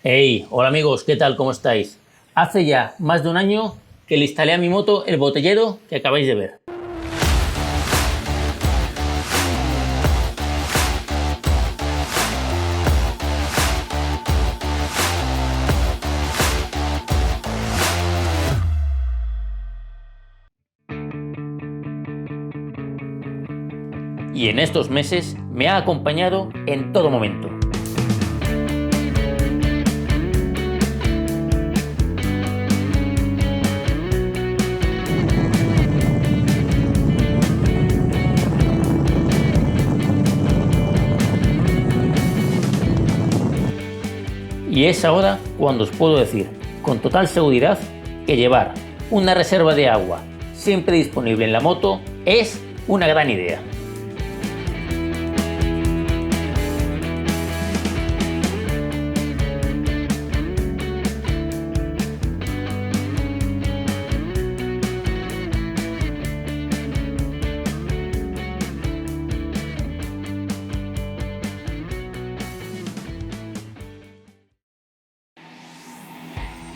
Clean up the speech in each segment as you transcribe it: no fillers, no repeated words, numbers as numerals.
Hey, hola amigos, ¿qué tal? ¿Cómo estáis? Hace ya más de un año que le instalé a mi moto el botellero que acabáis de ver. Y en estos meses me ha acompañado en todo momento. Y es ahora cuando os puedo decir, con total seguridad, que llevar una reserva de agua siempre disponible en la moto es una gran idea.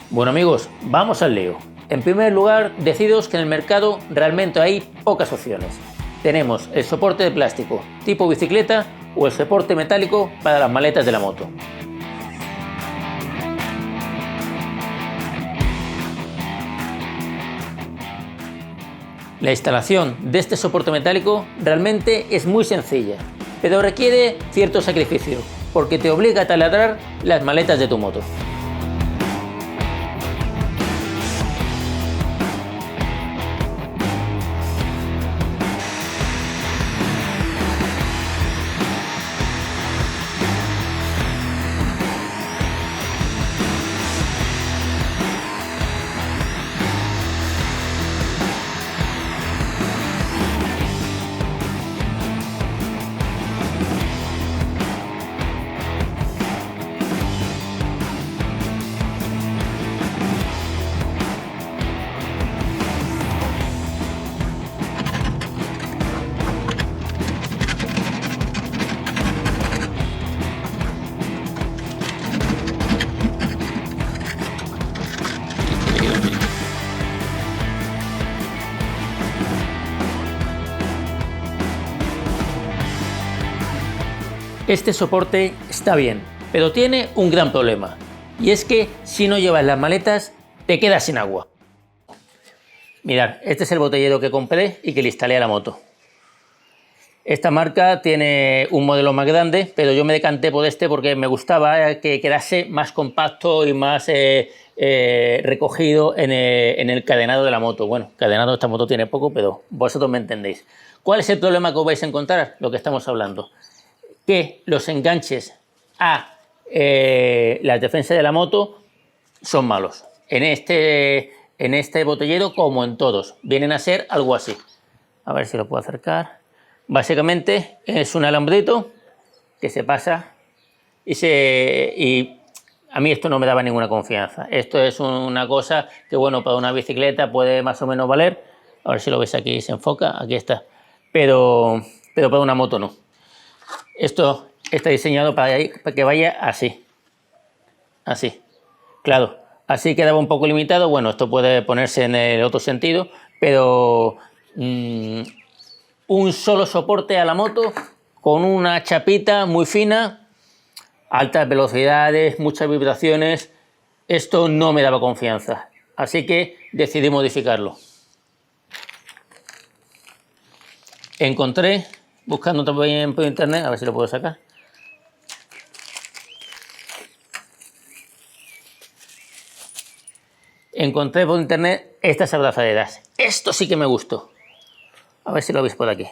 Bueno amigos, vamos al lío. En primer lugar, deciros que en el mercado realmente hay pocas opciones. Tenemos el soporte de plástico tipo bicicleta o el soporte metálico para las maletas de la moto. La instalación de este soporte metálico realmente es muy sencilla, pero requiere cierto sacrificio, porque te obliga a taladrar las maletas de tu moto. Este soporte está bien, pero tiene un gran problema, y es que si no llevas las maletas te quedas sin agua. Mirad, este es el botellero que compré y que le instalé a la moto. Esta marca tiene un modelo más grande, pero yo me decanté por este porque me gustaba que quedase más compacto y más recogido en el cadenado de la moto. Bueno, cadenado esta moto tiene poco, pero vosotros me entendéis. ¿Cuál es el problema que os vais a encontrar? Lo que estamos hablando. Que los enganches a las defensas de la moto son malos. En este botellero, como en todos, vienen a ser algo así. A ver si lo puedo acercar. Básicamente es un alambrito que se pasa y a mí esto no me daba ninguna confianza. Esto es una cosa que, bueno, para una bicicleta puede más o menos valer. A ver si lo veis aquí, se enfoca, aquí está. Pero para una moto no. Esto está diseñado para que vaya así. Así. Claro, así quedaba un poco limitado. Bueno, esto puede ponerse en el otro sentido, pero un solo soporte a la moto con una chapita muy fina, altas velocidades, muchas vibraciones. Esto no me daba confianza. Así que decidí modificarlo. Encontré, buscando también por internet, a ver si lo puedo sacar. Encontré por internet estas abrazaderas. Esto sí que me gustó. A ver si lo veis por aquí.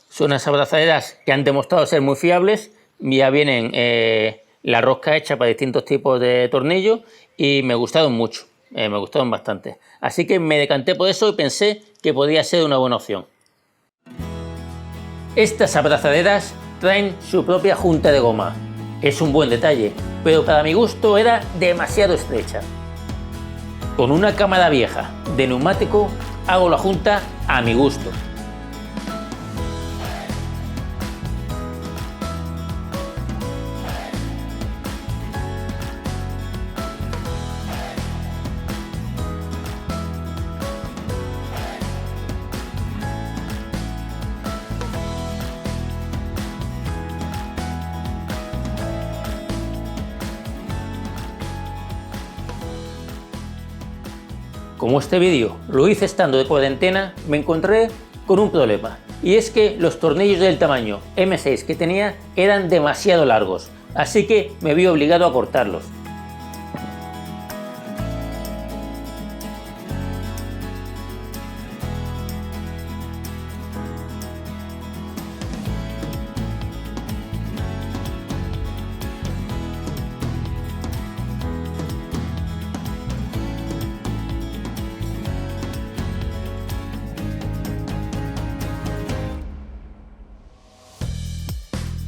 Son unas abrazaderas que han demostrado ser muy fiables. Ya vienen la rosca hecha para distintos tipos de tornillos y me gustaron mucho. Me gustaron bastante. Así que me decanté por eso y pensé que podía ser una buena opción. Estas abrazaderas traen su propia junta de goma. Es un buen detalle, pero para mi gusto era demasiado estrecha. Con una cámara vieja de neumático hago la junta a mi gusto. como este vídeo lo hice estando de cuarentena, me encontré con un problema. Y es que los tornillos del tamaño M6 que tenía eran demasiado largos. Así que me vi obligado a cortarlos.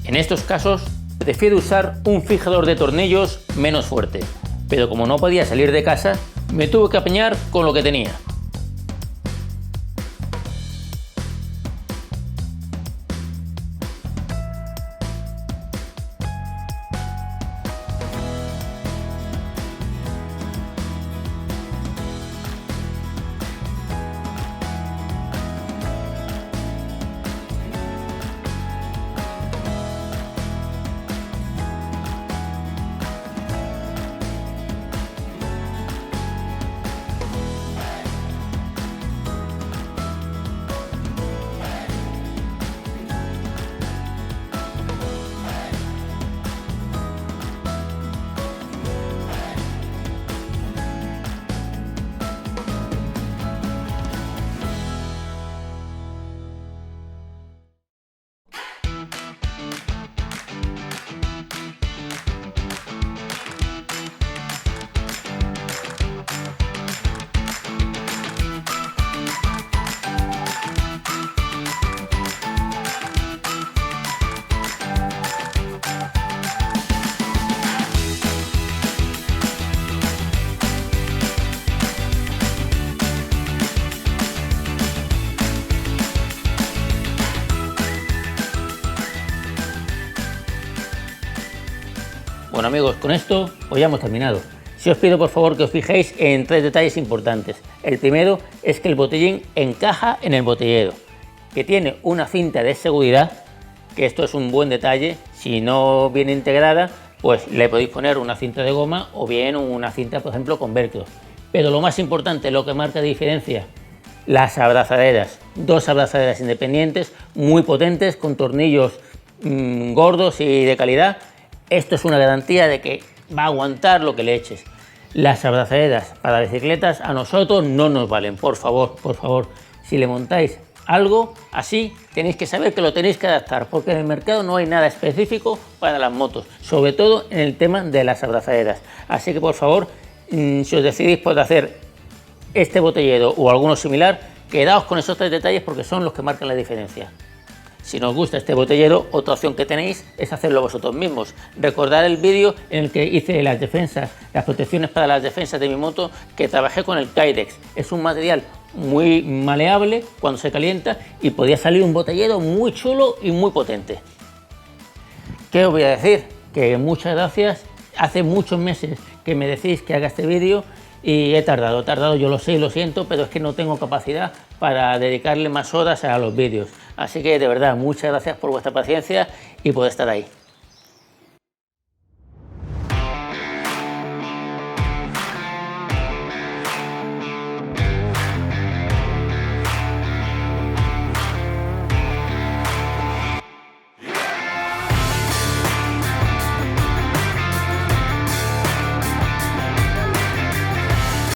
En estos casos prefiero usar un fijador de tornillos menos fuerte, pero como no podía salir de casa, me tuve que apañar con lo que tenía. Bueno amigos, con esto pues ya hemos terminado. Si os pido por favor que os fijéis en 3 detalles importantes. El primero es que el botellín encaja en el botellero, que tiene una cinta de seguridad, que esto es un buen detalle. Si no viene integrada, pues le podéis poner una cinta de goma o bien una cinta, por ejemplo, con velcro. Pero lo más importante, lo que marca diferencia, las abrazaderas. 2 abrazaderas independientes, muy potentes, con tornillos gordos y de calidad. Esto es una garantía de que va a aguantar lo que le eches. Las abrazaderas para bicicletas a nosotros no nos valen. Por favor, si le montáis algo así, tenéis que saber que lo tenéis que adaptar, porque en el mercado no hay nada específico para las motos, sobre todo en el tema de las abrazaderas. Así que por favor, si os decidís por hacer este botellero o alguno similar, quedaos con esos 3 detalles porque son los que marcan la diferencia. Si no os gusta este botellero, otra opción que tenéis es hacerlo vosotros mismos. Recordad el vídeo en el que hice las defensas, las protecciones para las defensas de mi moto, que trabajé con el Kydex. Es un material muy maleable cuando se calienta y podía salir un botellero muy chulo y muy potente. ¿Qué os voy a decir? Que muchas gracias. Hace muchos meses que me decís que haga este vídeo y he tardado, yo lo sé y lo siento, pero es que no tengo capacidad para dedicarle más horas a los vídeos. Así que de verdad, muchas gracias por vuestra paciencia y por estar ahí.